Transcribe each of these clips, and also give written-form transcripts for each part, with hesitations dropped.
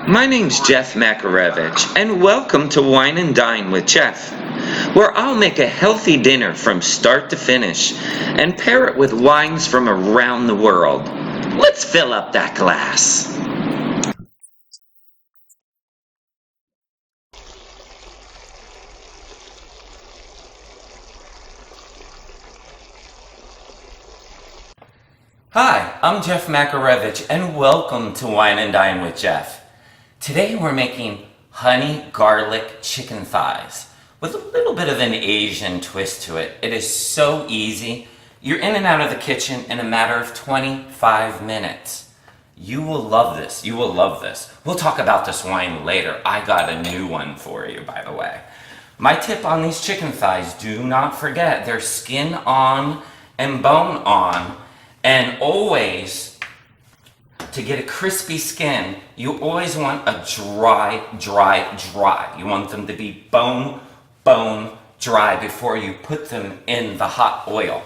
My name's Jeff Makarevich, and welcome to Wine and Dine with Jeff, where I'll make a healthy dinner from start to finish and pair it with wines from around the world. Let's fill up that glass. Hi, I'm Jeff Makarevich, and welcome to Wine and Dine with Jeff. Today we're making honey garlic chicken thighs with a little bit of an Asian twist to it. It is so easy. You're in and out of the kitchen in a matter of 25 minutes. You will love this. You will love this. We'll talk about this wine later. I got a new one for you, by the way. My tip on these chicken thighs, do not forget, they're skin on and bone on. And always, to get a crispy skin, you always want a dry. You want them to be bone dry before you put them in the hot oil.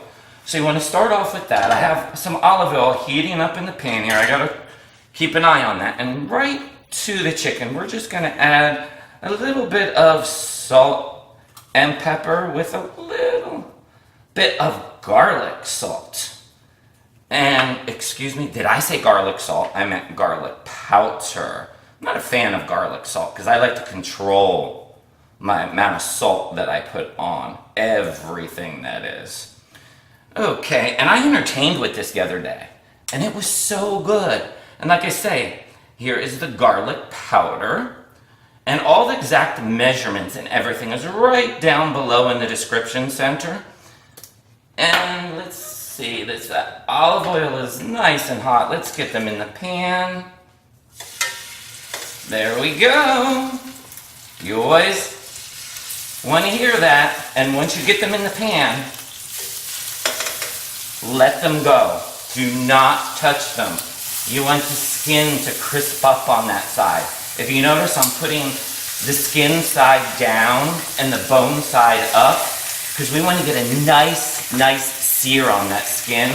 So you want to start off with that. I have some olive oil heating up in the pan here. I gotta keep an eye on that. And right to the chicken, we're just gonna add a little bit of salt and pepper with a little bit of garlic salt. And, excuse me, did I say garlic salt? I meant garlic powder. I'm not a fan of garlic salt because I like to control my amount of salt that I put on everything, that is. Okay, and I entertained with this the other day, and it was so good. And like I say, here is the garlic powder, and all the exact measurements and everything is right down below in the description center. And let's see, that olive oil is nice and hot. Let's get them in the pan. There we go. You always want to hear that. And once you get them in the pan, let them go. Do not touch them. You want the skin to crisp up on that side. If you notice, I'm putting the skin side down and the bone side up because we want to get a nice sear on that skin.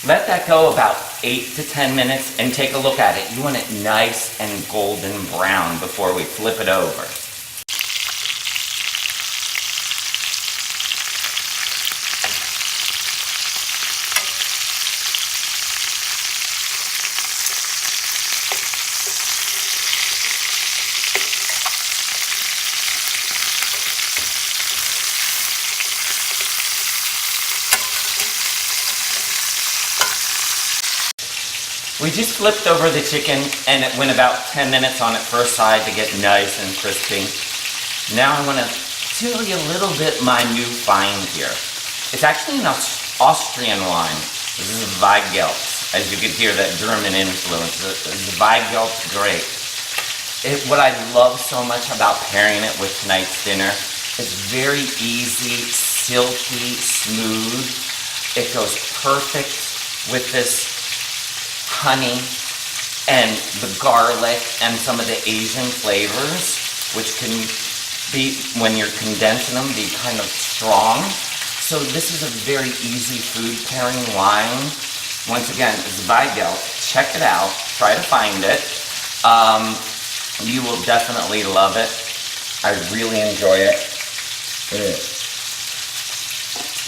Let that go about 8 to 10 minutes and take a look at it. You want it nice and golden brown before we flip it over. We just flipped over the chicken and it went about 10 minutes on its first side to get nice and crispy. Now I want to tell you a little bit my new find here. It's actually an Austrian wine. This is Zweigelt. As you can hear, that German influence. Zweigelt grape. What I love so much about pairing it with tonight's dinner, it's very easy, silky, smooth. It goes perfect with this honey and the garlic and some of the Asian flavors, which can be, when you're condensing them, be kind of strong. So this is a very easy food pairing wine. Once again, Zweigelt. Check it out. Try to find it. You will definitely love it. I really enjoy it.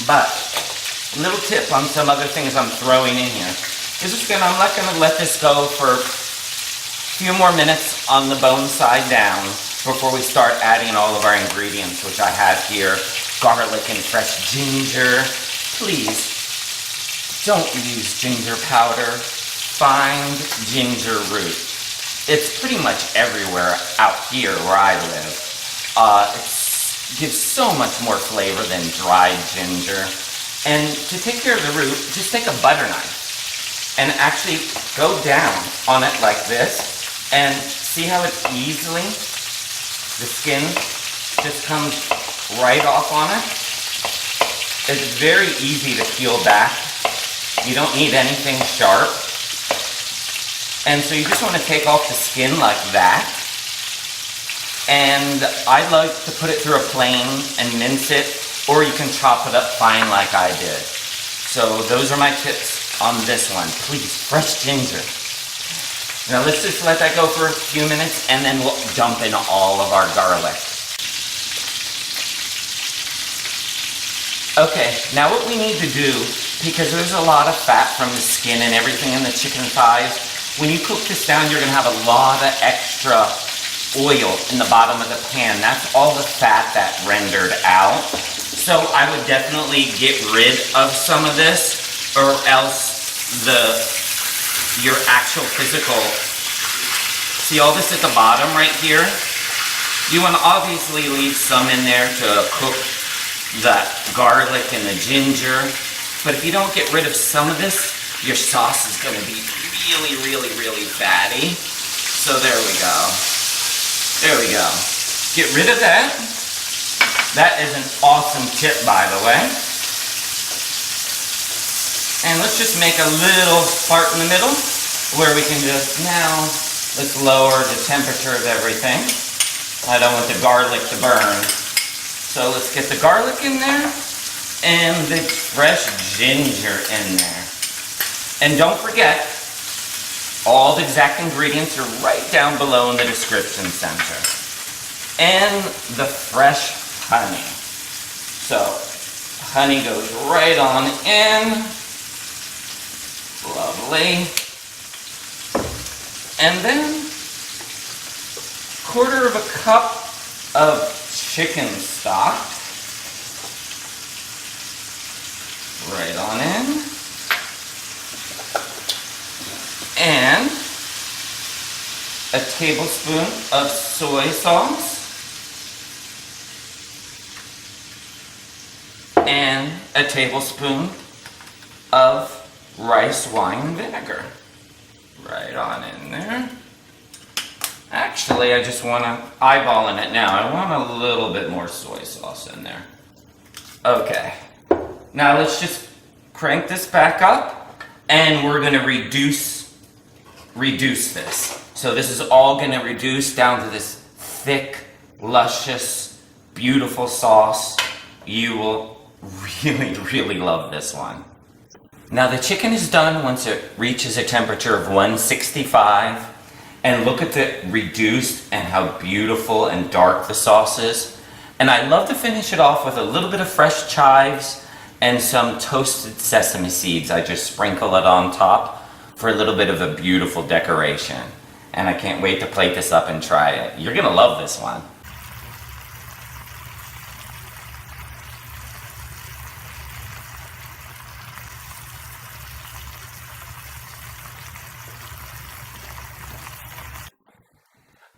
But little tip on some other things I'm throwing in here. I'm not going to let this go for a few more minutes on the bone side down before we start adding all of our ingredients, which I have here. Garlic and fresh ginger. Please don't use ginger powder. Find ginger root. It's pretty much everywhere out here where I live. It gives so much more flavor than dried ginger. And to take care of the root, just take a butter knife and actually go down on it like this, and see how it's easily, the skin just comes right off on it. It's very easy to peel back. You don't need anything sharp. And so you just want to take off the skin like that. And I like to put it through a plane and mince it, or you can chop it up fine like I did. So those are my tips on this one. Please, fresh ginger. Now let's just let that go for a few minutes and then we'll dump in all of our garlic. Okay, now what we need to do, because there's a lot of fat from the skin and everything in the chicken thighs, when you cook this down, you're gonna have a lot of extra oil in the bottom of the pan. That's all the fat that rendered out. So I would definitely get rid of some of this, or else your actual physical, see all this at the bottom right here? You want to obviously leave some in there to cook the garlic and the ginger, but if you don't get rid of some of this, your sauce is going to be really, really, really fatty. So there we go. There we go. Get rid of that. That is an awesome tip, by the way. And let's just make a little part in the middle where we can just, now, let's lower the temperature of everything. I don't want the garlic to burn. So let's get the garlic in there and the fresh ginger in there. And don't forget, all the exact ingredients are right down below in the description center. And the fresh honey. So, honey goes right on in. Lovely. And then, 1/4 cup of chicken stock. Right on in. And a tablespoon of soy sauce. And a tablespoon of rice wine vinegar. Right on in there. Actually, I just want to eyeball in it now. I want a little bit more soy sauce in there. Okay. Now let's just crank this back up and we're going to reduce this. So this is all going to reduce down to this thick, luscious, beautiful sauce. You will really, really love this one. Now the chicken is done once it reaches a temperature of 165. And look at the reduced and how beautiful and dark the sauce is. And I love to finish it off with a little bit of fresh chives and some toasted sesame seeds. I just sprinkle it on top for a little bit of a beautiful decoration. And I can't wait to plate this up and try it. You're gonna love this one.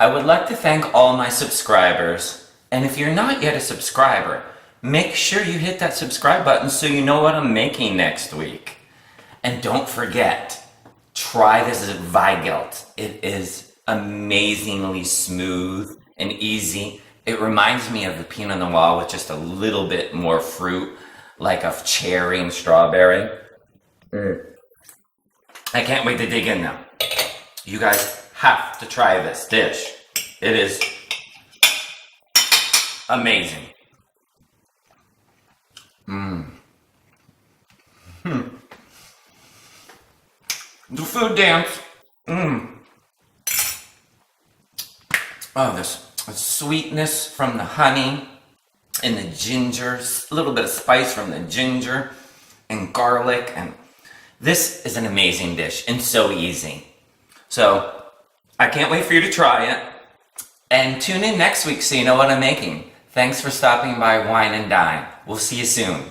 I would like to thank all my subscribers, and if you're not yet a subscriber, make sure you hit that subscribe button so you know what I'm making next week. And don't forget, try this Zweigelt. It is amazingly smooth and easy. It reminds me of the Pinot Noir with just a little bit more fruit, like a cherry and strawberry. I can't wait to dig in now. You guys have to try this dish. It is amazing. The food dance. Oh, this sweetness from the honey and the ginger, a little bit of spice from the ginger and garlic, and this is an amazing dish and so easy. So I can't wait for you to try it. And tune in next week so you know what I'm making. Thanks for stopping by Wine and Dine. We'll see you soon.